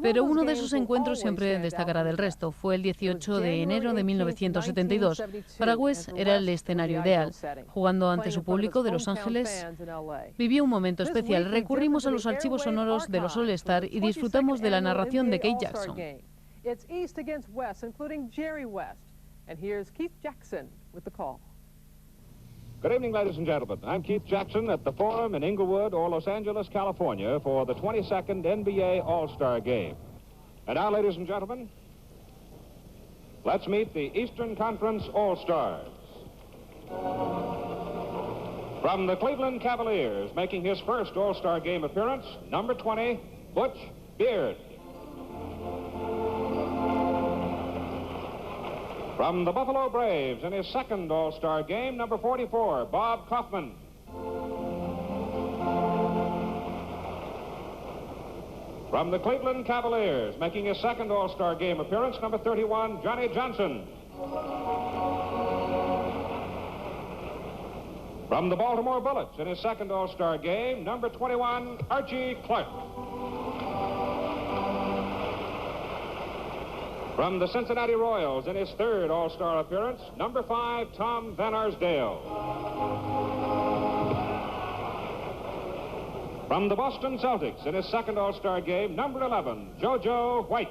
Pero uno de esos encuentros siempre destacará del resto. Fue el 18 de enero de 1972. Para West era el escenario ideal. Jugando ante su público de Los Ángeles, vivió un momento especial. Recurrimos a los archivos sonoros de los All-Star y disfrutamos de la narración de Keith Jackson. Good evening, ladies and gentlemen. I'm Keith Jackson at the Forum in Inglewood or Los Angeles, California for the 22nd NBA All-Star Game. And now, ladies and gentlemen, let's meet the Eastern Conference All-Stars. From the Cleveland Cavaliers, making his first All-Star Game appearance, number 20, Butch Beard. From the Buffalo Braves, in his second All-Star Game, number 44, Bob Kaufman. From the Cleveland Cavaliers, making his second All-Star Game appearance, number 31, Johnny Johnson. From the Baltimore Bullets, in his second All-Star Game, number 21, Archie Clark. From the Cincinnati Royals, in his third All-Star appearance, number 5, Tom Van Arsdale. From the Boston Celtics, in his second All-Star Game, number 11, JoJo White.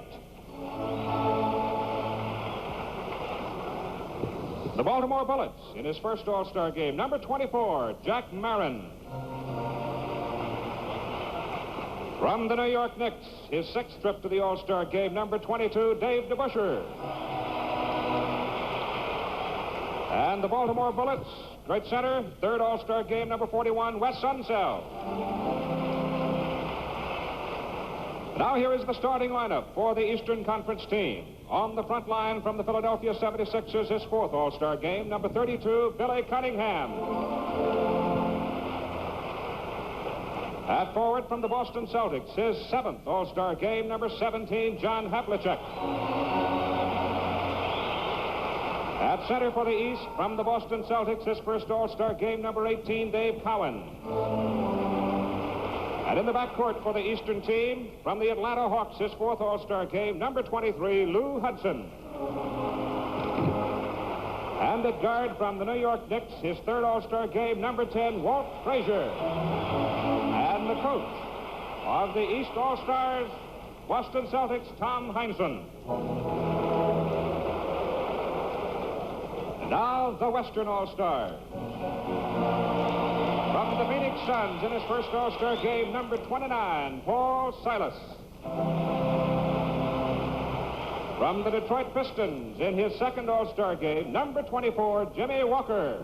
The Baltimore Bullets, in his first All-Star Game, number 24, Jack Marin. From the New York Knicks, his sixth trip to the All-Star Game, number 22, Dave DeBusschere. And the Baltimore Bullets, great center, third All-Star Game, number 41, Wes Unseld. Now here is the starting lineup for the Eastern Conference team. On the front line from the Philadelphia 76ers, his fourth All-Star Game, number 32, Billy Cunningham. At forward from the Boston Celtics, his seventh All-Star Game, number 17, John Havlicek. At center for the East, from the Boston Celtics, his first All-Star Game, number 18, Dave Cowens. And in the backcourt for the Eastern team, from the Atlanta Hawks, his fourth All-Star Game, number 23, Lou Hudson. And at guard from the New York Knicks, his third All-Star Game, number 10, Walt Frazier. And the coach of the East All-Stars, Boston Celtics, Tom Heinsohn. And now the Western All-Stars. From the Phoenix Suns, in his first All-Star Game, number 29, Paul Silas. From the Detroit Pistons, in his second All-Star Game, number 24, Jimmy Walker.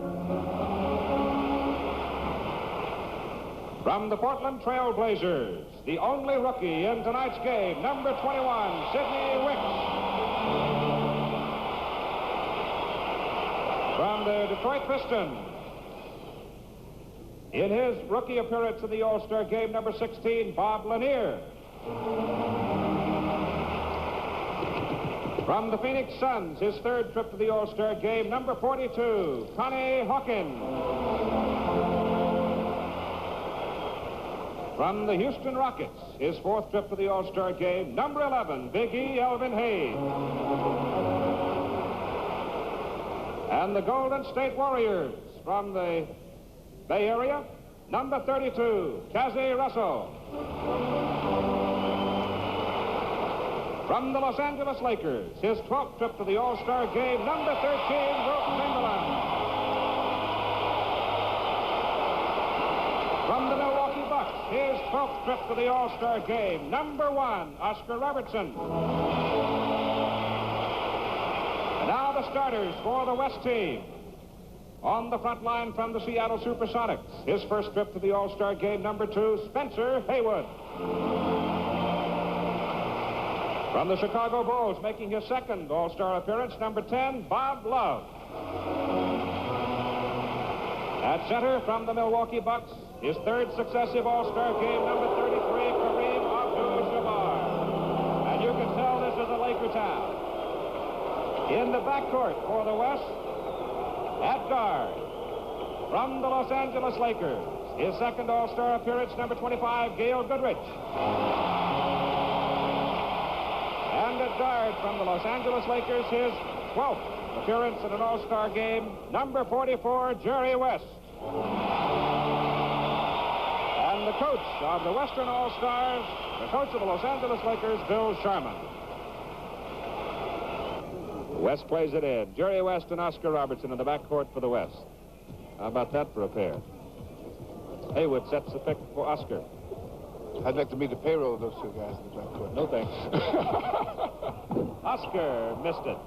From the Portland Trail Blazers, the only rookie in tonight's game, number 21, Sidney Wicks. From the Detroit Pistons, in his rookie appearance in the All-Star Game, number 16, Bob Lanier. From the Phoenix Suns, his third trip to the All-Star Game, number 42, Connie Hawkins. From the Houston Rockets, his fourth trip to the All-Star Game, number 11, Big E, Elvin Hayes. And the Golden State Warriors, from the Bay Area, number 32, Cassie Russell. From the Los Angeles Lakers, his 12th trip to the All-Star Game, number 13, Wilt Chamberlain. From the Milwaukee Bucks, his 12th trip to the All-Star Game, number 1, Oscar Robertson. And now the starters for the West team. On the front line from the Seattle Supersonics, his first trip to the All-Star Game, number 2, Spencer Haywood. From the Chicago Bulls, making his second All-Star appearance, number 10, Bob Love. At center from the Milwaukee Bucks, his third successive All-Star Game, number 33, Kareem Abdul-Jabbar. And you can tell this is a Laker town. In the backcourt for the West, at guard, from the Los Angeles Lakers, his second All-Star appearance, number 25, Gail Goodrich. guard from the Los Angeles Lakers, his 12th appearance in an All-Star game, number 44, Jerry West. And the coach of the Western All-Stars, the coach of the Los Angeles Lakers, Bill Sharman. West plays it in. Jerry West and Oscar Robertson in the backcourt for the West. How about that for a pair? Haywood sets the pick for Oscar. I'd like to meet the payroll of those two guys in the backcourt. No thanks. Oscar missed it.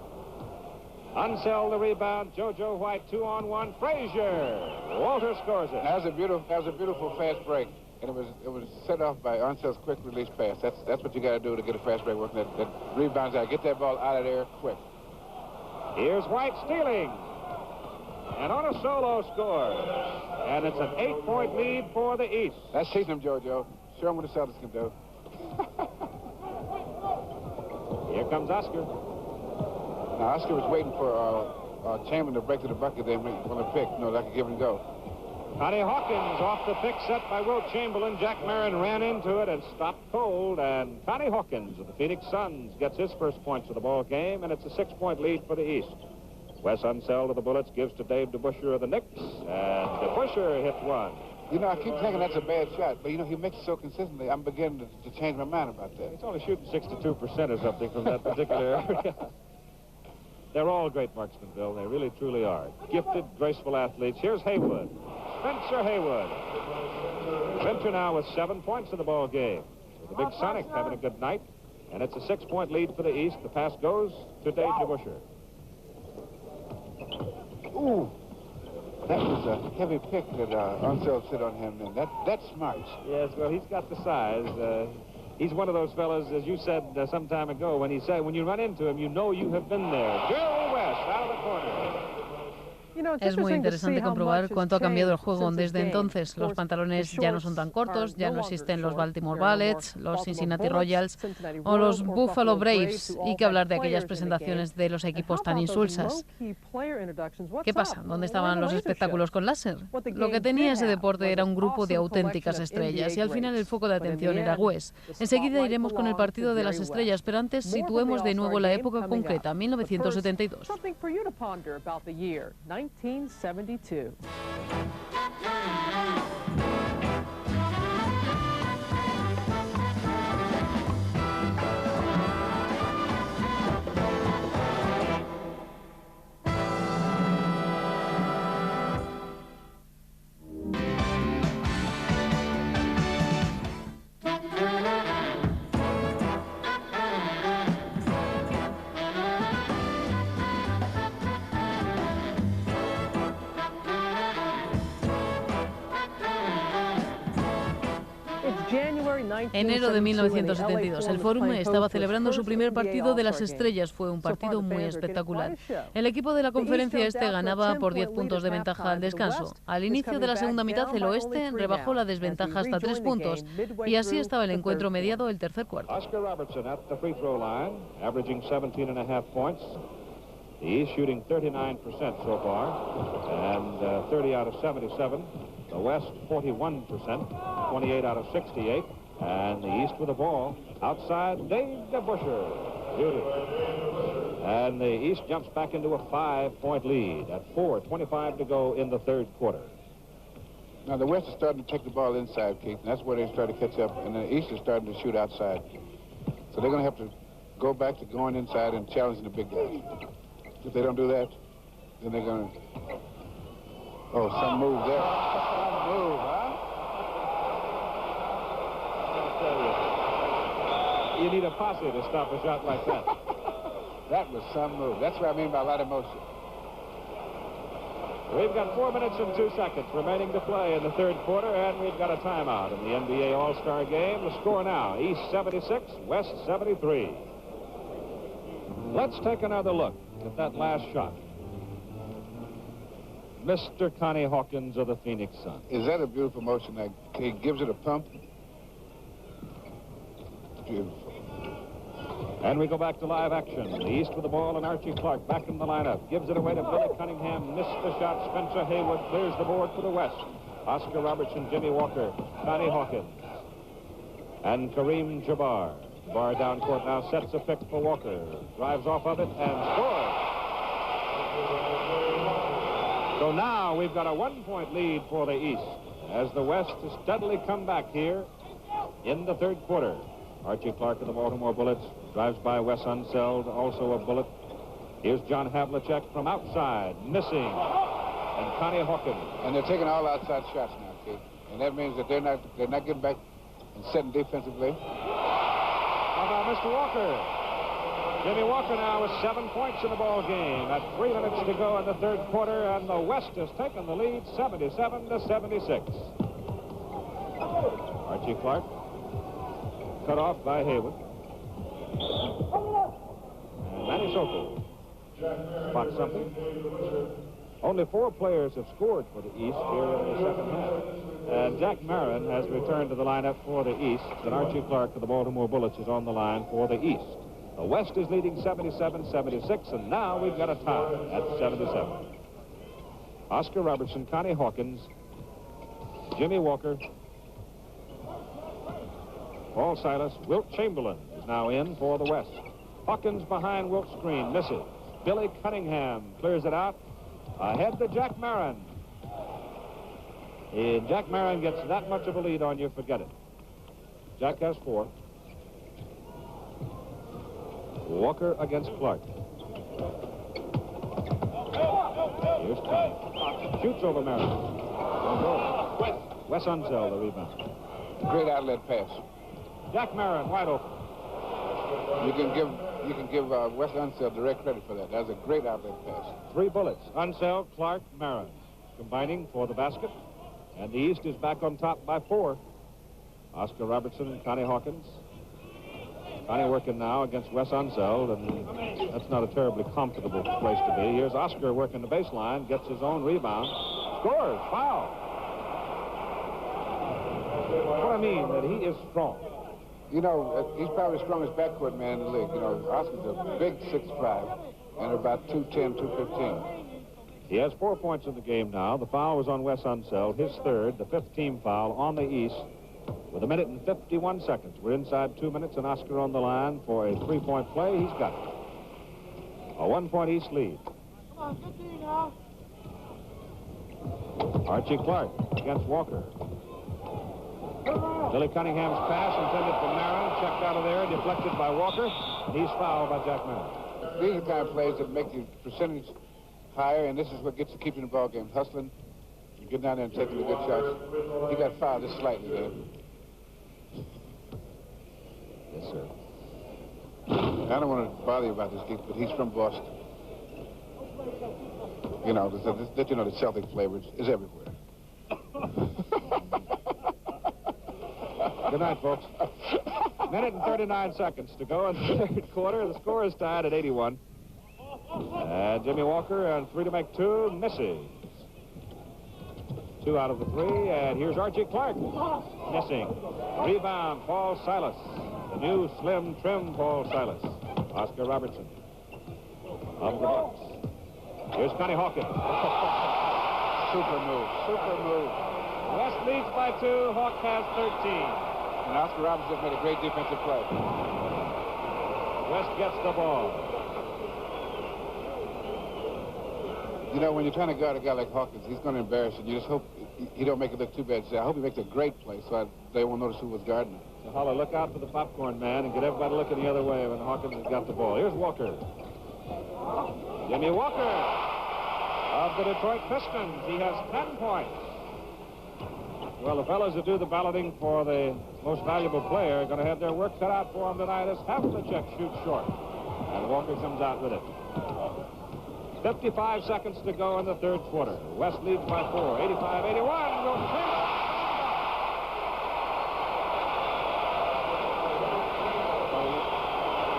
Unseld the rebound. JoJo White 2-on-1. Frazier. Walter scores it. That was a beautiful fast break, and it was set off by Unseld's quick release pass. That's what you got to do to get a fast break working. That rebounds out. Get that ball out of there quick. Here's White stealing. And on a solo score. And it's an 8-point lead for the East. That's teaching them, JoJo. Show them what the Celtics can do. Here comes Oscar. Now, Oscar was waiting for Chamberlain to break to the bucket there on the pick, like a give and go. Connie Hawkins off the pick set by Wilt Chamberlain. Jack Marin ran into it and stopped cold. And Connie Hawkins of the Phoenix Suns gets his first points of the ball game, and it's a 6-point lead for the East. Wes Unseld of the Bullets gives to Dave DeBusschere of the Knicks, and DeBusschere hits one. I keep thinking that's a bad shot, but, he makes it so consistently, I'm beginning to change my mind about that. He's only shooting 62% or something from that particular area. They're all great marksmen, Bill. They really, truly are. Gifted, graceful athletes. Here's Haywood. Spencer Haywood. Spencer now with 7 points in the ball game. The Big Sonic having a good night, and it's a 6-point lead for the East. The pass goes to Dave DeBusschere. Ooh. That was a heavy pick that Unseld sit on him then. That's smart. Yes, well, he's got the size. He's one of those fellas, as you said some time ago, when you run into him, you know you have been there. Jerry West out of the corner. Es muy interesante comprobar cuánto ha cambiado el juego desde entonces. Los pantalones ya no son tan cortos, ya no existen los Baltimore Bullets, los Cincinnati Royals o los Buffalo Braves. Y que hablar de aquellas presentaciones de los equipos tan insulsas. ¿Qué pasa? ¿Dónde estaban los espectáculos con láser? Lo que tenía ese deporte era un grupo de auténticas estrellas y al final el foco de atención era West. Enseguida iremos con el partido de las estrellas, pero antes situemos de nuevo la época concreta, 1972. 1972. Enero de 1972, el Forum estaba celebrando su primer partido de las estrellas. Fue un partido muy espectacular. El equipo de la conferencia este ganaba por 10 puntos de ventaja al descanso. Al inicio de la segunda mitad, el oeste rebajó la desventaja hasta 3 puntos. Y así estaba el encuentro mediado el tercer cuarto. Oscar Robertson at the free throw line, averaging 17.5 points. The East shooting 39% so far, and 30 out of 77. The West 41%, 28 out of 68. And the East with the ball. Outside, Dave DeBusschere. Beauty. And the East jumps back into a 5-point lead at 4:25 to go in the third quarter. Now, the West is starting to take the ball inside, Keith. And that's where they start to catch up. And the East is starting to shoot outside. So they're going to have to go back to going inside and challenging the big guys. If they don't do that, then they're going to... Oh, some move there. Some move, huh? You need a posse to stop a shot like that. That was some move. That's what I mean by a lot of motion. We've got 4 minutes and 2 seconds remaining to play in the third quarter, and we've got a timeout in the NBA All-Star Game. The score now, East 76, West 73. Let's take another look at that last shot. Mr. Connie Hawkins of the Phoenix Suns. Is that a beautiful motion? Like, he gives it a pump. Beautiful. And we go back to live action. The East with the ball, and Archie Clark back in the lineup. Gives it away to Billy Cunningham. Missed the shot. Spencer Haywood clears the board for the West. Oscar Robertson, Jimmy Walker, Connie Hawkins, and Kareem Jabbar. Jabbar down court now, sets a pick for Walker. Drives off of it and scores. So now we've got a 1-point lead for the East as the West has steadily come back here in the third quarter. Archie Clark of the Baltimore Bullets drives by Wes Unseld, also a Bullet. Here's John Havlicek from outside, missing. And Connie Hawkins. And they're taking all outside shots now, Keith. And that means that they're not getting back and setting defensively. How about Mr. Walker? Jimmy Walker now with 7 points in the ball game at 3 minutes to go in the third quarter, and the West has taken the lead 77-76. Archie Clark cut off by Haywood. And Manny Sokol spots something. Only 4 players have scored for the East here in the second half. And Jack Marin has returned to the lineup for the East, and Archie Clark of the Baltimore Bullets is on the line for the East. The West is leading 77-76, and now we've got a tie at 77. Oscar Robertson, Connie Hawkins, Jimmy Walker, Paul Silas, Wilt Chamberlain is now in for the West. Hawkins behind Wilt's screen, misses. Billy Cunningham clears it out. Ahead to Jack Marin. And Jack Marin gets that much of a lead on you, forget it. Jack has 4. Walker against Clark. Here's Clark. Shoots over Marin. Wes Unseld, the rebound. Great outlet pass. Jack Marin wide open. You can give Wes Unseld direct credit for that. That's a great outlet pass. 3 Bullets. Unseld, Clark, Marin combining for the basket. And the East is back on top by 4. Oscar Robertson and Connie Hawkins. Connie working now against Wes Unseld, and that's not a terribly comfortable place to be. Here's Oscar working the baseline, gets his own rebound, scores, foul. What I mean, that he is strong. You know, he's probably the strongest backcourt man in the league. You know, Oscar's a big 6'5", and about 210, 215. He has 4 points in the game now. The foul was on Wes Unseld, his third, the 5th team foul on the East. With 1 minute and 51 seconds. We're inside 2 minutes, and Oscar on the line for a 3-point play. He's got it. A 1-point East lead. Archie Clark against Walker. Billy Cunningham's pass intended for Marin, checked out of there, deflected by Walker, and he's fouled by Jack Marin. These are the kind of plays that make your percentage higher, and this is what gets you keeping the ball game. Hustling, getting down there and taking the good shots. He got fouled just slightly there. Yes, sir. I don't want to bother you about this, Keith, but he's from Boston. You know, the Celtic flavor is everywhere. Good night, folks. 1 minute and 39 seconds to go in the third quarter. The score is tied at 81. And Jimmy Walker and 3 to make 2, misses. 2 out of the 3, and here's Archie Clark, missing. Rebound, Paul Silas. The new slim, trim Paul Silas. Oscar Robertson of the Bucks. Here's Connie Hawkins. Super move, super move. West leads by 2, Hawk has 13. And Oscar Robertson made a great defensive play. West gets the ball. You know, when you're trying to guard a guy like Hawkins, he's going to embarrass you. You just hope he don't make it look too bad. I hope he makes a great play so they won't notice who was guarding him. So Holler, look out for the popcorn man and get everybody looking the other way when Hawkins has got the ball. Here's Walker. Jimmy Walker of the Detroit Pistons. He has 10 points. Well, the fellows that do the balloting for the most valuable player are going to have their work cut out for them tonight as Havlicek shoots short. And Walker comes out with it. 55 seconds to go in the third quarter. West leads by 4, 85-81. Wilt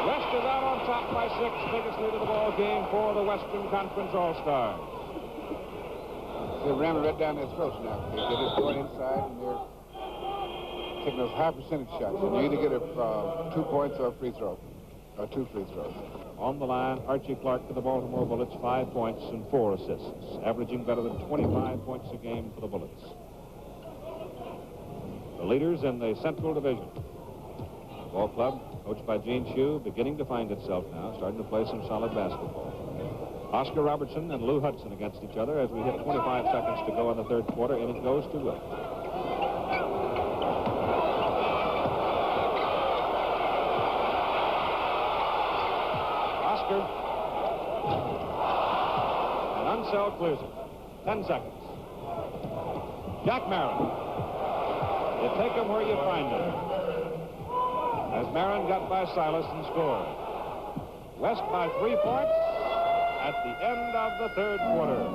West is out on top by 6. Biggest lead of the ball game for the Western Conference All-Stars. They're ramming right down their throats now. They're just going inside, and they're taking those high percentage shots. And you either get a 2 points or a free throw, or 2 free throws. On the line, Archie Clark for the Baltimore Bullets, 5 points and 4 assists, averaging better than 25 points a game for the Bullets. The leaders in the Central Division. Ball club coached by Gene Shue, beginning to find itself now, starting to play some solid basketball. Oscar Robertson and Lou Hudson against each other as we hit 25 seconds to go in the third quarter, and it goes to Wilt. Oscar. And Unseld clears it. 10 seconds. Jack Marin. You take them where you find them. As Marin got by Silas and scored. West by 3 points at the end of the third quarter.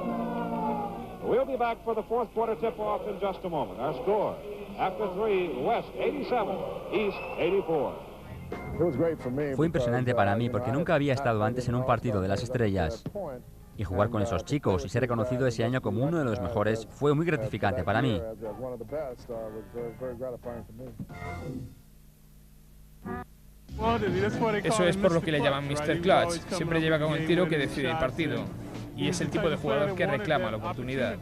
We'll be back for the fourth quarter tip-off in just a moment. Our score, after 3, West 87, East 84. Fue impresionante para mí porque nunca había estado antes en un partido de las estrellas. Y jugar con esos chicos y ser reconocido ese año como uno de los mejores fue muy gratificante para mí. Eso es por lo que le llaman Mr. Clutch. Siempre lleva con el tiro que decide el partido. Y es el tipo de jugador que reclama la oportunidad.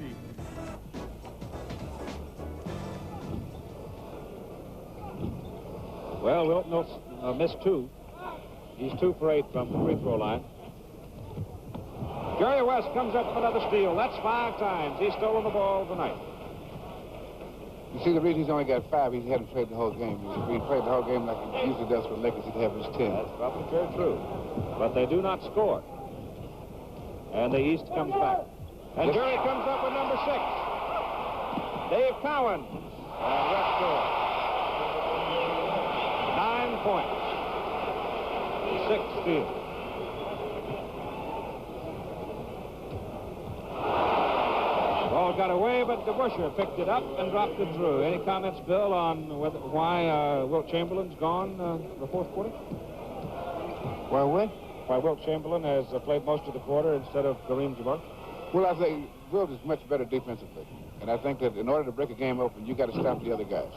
Well, Wilt missed 2. He's 2 for 8 from the free throw line. Jerry West comes up with another steal. That's 5 times. He's stolen the ball tonight. You see, the reason he's only got 5, he hadn't played the whole game. If he played the whole game like he usually does for the Lakers, he'd have his 10. That's probably very true. But they do not score. And the East comes back. And Jerry comes up with number 6. Dave Cowens. And West scores. 9 points. 6 steals. Ball got away, but DeBusschere picked it up and dropped it through. Any comments, Bill, on why Wilt Chamberlain's gone the fourth quarter? Why what? Why Wilt Chamberlain has played most of the quarter instead of Kareem Jabbar? Well, I think Wilt is much better defensively. And I think that in order to break a game open, you got to stop the other guys.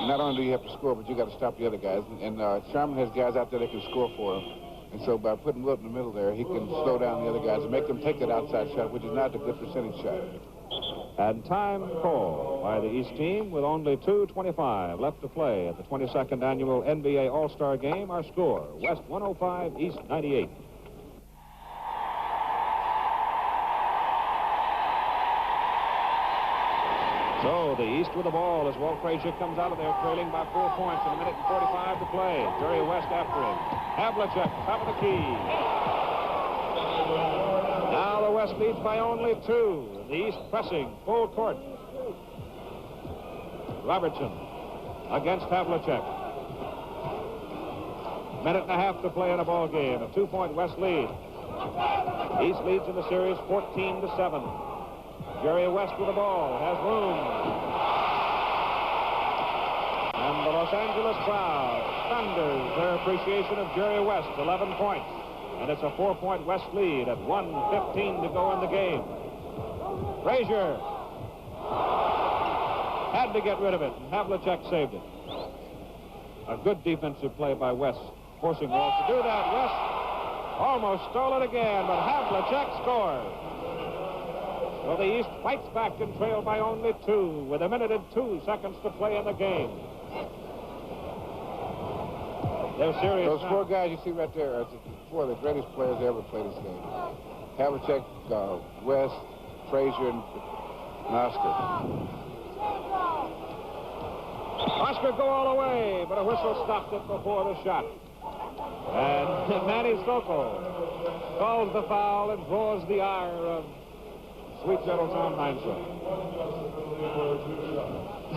Not only do you have to score, but you got to stop the other guys. And Chamberlain has guys out there that can score for him. And so by putting Wilt in the middle there, he can slow down the other guys and make them take that outside shot, which is not a good percentage shot. And time called by the East team with only 2:25 left to play at the 22nd annual NBA All-Star Game. Our score, West 105, East 98. So the East with the ball as Walt Frazier comes out of there trailing by 4 points in 1:45 to play. Jerry West after him. Havlicek, top of the key. Now the West leads by only 2. The East pressing, full court. Robertson against Havlicek. 1.5 to play in a ball game. A 2-point West lead. East leads in the series 14-7. Jerry West with the ball, has room. And the Los Angeles crowd thunders their appreciation of Jerry West, 11 points. And it's a 4-point West lead at 1:15 to go in the game. Frazier had to get rid of it, and Havlicek saved it. A good defensive play by West, forcing Walt to do that. West almost stole it again, but Havlicek scores. So the East fights back and trail by only 2 with 1:02 to play in the game. They're serious. Those 4 guys you see right there are 4 of the greatest players that ever played this game. Havlicek, West, Frazier, and Oscar. Oscar go all the way, but a whistle stopped it before the shot. And Manny Sokol calls the foul and draws the ire of sweet gentle Tom Heinsohn.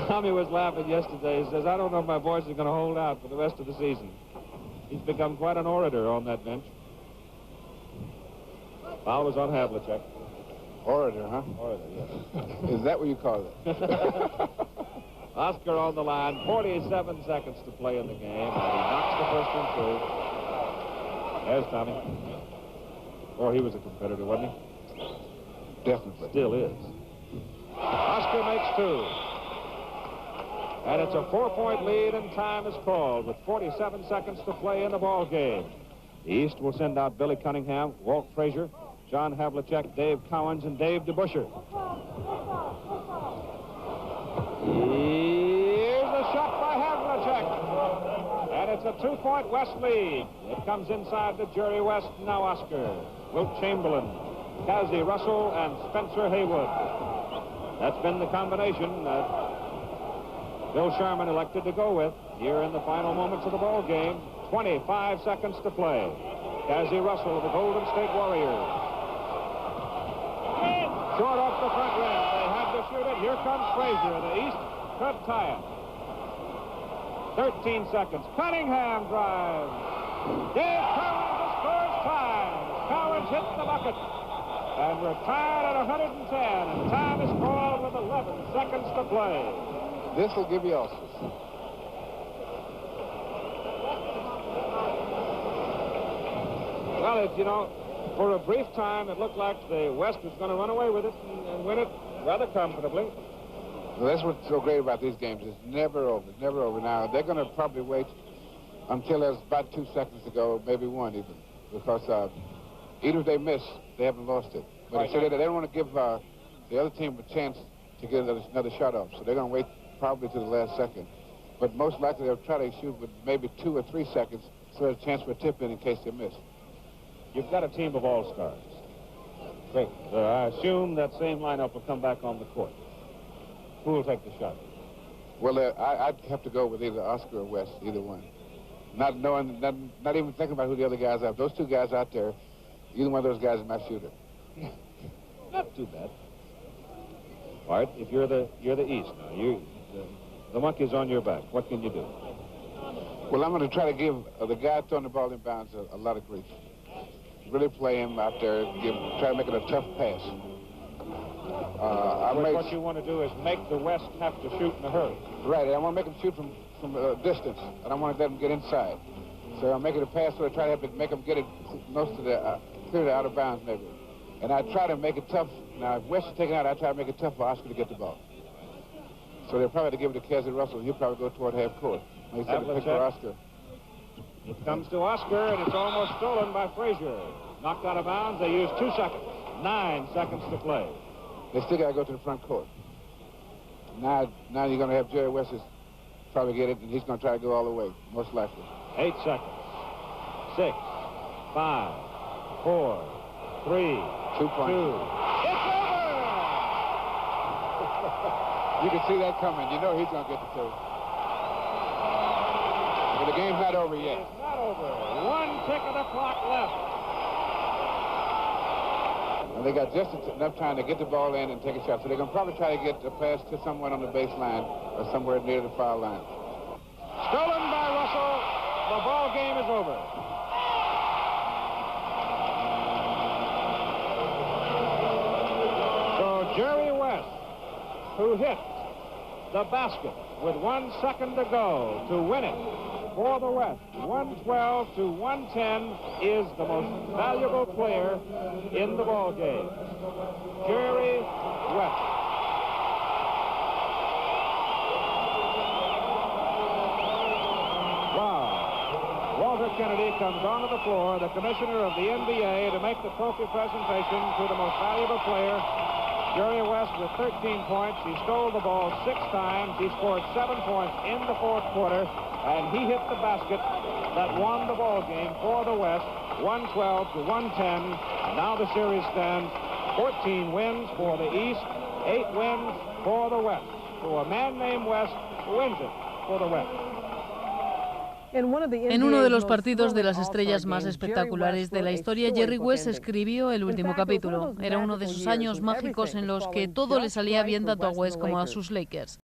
Tommy was laughing yesterday. He says, I don't know if my voice is going to hold out for the rest of the season. He's become quite an orator on that bench. Foul was on Havlicek. Orator, huh? Orator, yes. Is that what you call it? Oscar on the line, 47 seconds to play in the game, and he knocks the first one through. There's Tommy. Or he was a competitor, wasn't he? Definitely. Still is. Oscar makes 2. And it's a 4-point lead, and time is called with 47 seconds to play in the ball game. The East will send out Billy Cunningham, Walt Frazier, John Havlicek, Dave Cowens, and Dave DeBusschere. Here's a shot by Havlicek. And it's a 2-point West lead. It comes inside to Jerry West, now Oscar. Wilt Chamberlain, Cassie Russell, and Spencer Haywood. That's been the combination that Bill Sherman elected to go with here in the final moments of the ball game. 25 seconds to play. Cassie Russell, the Golden State Warriors. Short off the front rim. They had to shoot it. Here comes Frazier. The East could tie it. 13 seconds. Cunningham drives. Dave Cowens scores time. Cowens hits the bucket. And we're tied at 110. And time is called with 11 seconds to play. This will give you ulcers. Well, you know, for a brief time, it looked like the West was going to run away with it and win it rather comfortably. Well, that's what's so great about these games. It's never over. It's never over. Now, they're going to probably wait until there's about 2 seconds to go, maybe one even, because even if they miss, they haven't lost it. But right, they don't want to give the other team a chance to get another shot off, so they're going to wait probably to the last second. But most likely they'll try to shoot with maybe 2 or 3 seconds, so there's a chance for a tip in case they miss. You've got a team of all-stars. Great. I assume that same lineup will come back on the court. Who will take the shot? Well, I'd have to go with either Oscar or West, either one. Not knowing, not even thinking about who the other guys are. Those two guys out there, either one of those guys is my shooter. Not too bad. All right, if you're the East now, the monkey's on your back. What can you do? Well, I'm going to try to give the guy throwing the ball in bounds a lot of grief. Really play him out there, try to make it a tough pass. What you want to do is make the West have to shoot in a hurry. Right, I want to make them shoot from a distance. I don't want to let them get inside. So I'll make it a pass, so I try to have to make them get it most of the clear out of bounds maybe. And I try to make it tough. Now, if West is taken out, I try to make it tough for Oscar to get the ball. So they'll probably have to give it to Cassie Russell. He'll probably go toward half court. He's going to pick for Oscar. It comes to Oscar, and it's almost stolen by Frazier. Knocked out of bounds. They use 2 seconds. 9 seconds to play. They still got to go to the front court. Now you're going to have Jerry West probably get it, and he's going to try to go all the way, most likely. 8 seconds. 6, 5, 4, 3, 2 points. 2. It's over! You can see that coming. You know he's going to get the 2. But the game's not over yet. It's not over. 1 tick of the clock left. And they got just enough time to get the ball in and take a shot. So they're going to probably try to get a pass to someone on the baseline or somewhere near the foul line. Stolen by Russell. The ball game is over. So Jerry West, who hit the basket with 1 second to go to win it for the West, 112 to 110, is the most valuable player in the ball game. Jerry West. Wow. Walter Kennedy comes onto the floor, the commissioner of the NBA, to make the trophy presentation to the most valuable player. Jerry West with 13 points. He stole the ball 6 times. He scored 7 points in the 4th quarter, and he hit the basket that won the ball game for the West, 112 to 110. And now the series stands 14 wins for the East, 8 wins for the West. So a man named West wins it for the West. En uno de los partidos de las estrellas más espectaculares de la historia, Jerry West escribió el último capítulo. Era uno de esos años mágicos en los que todo le salía bien tanto a West como a sus Lakers.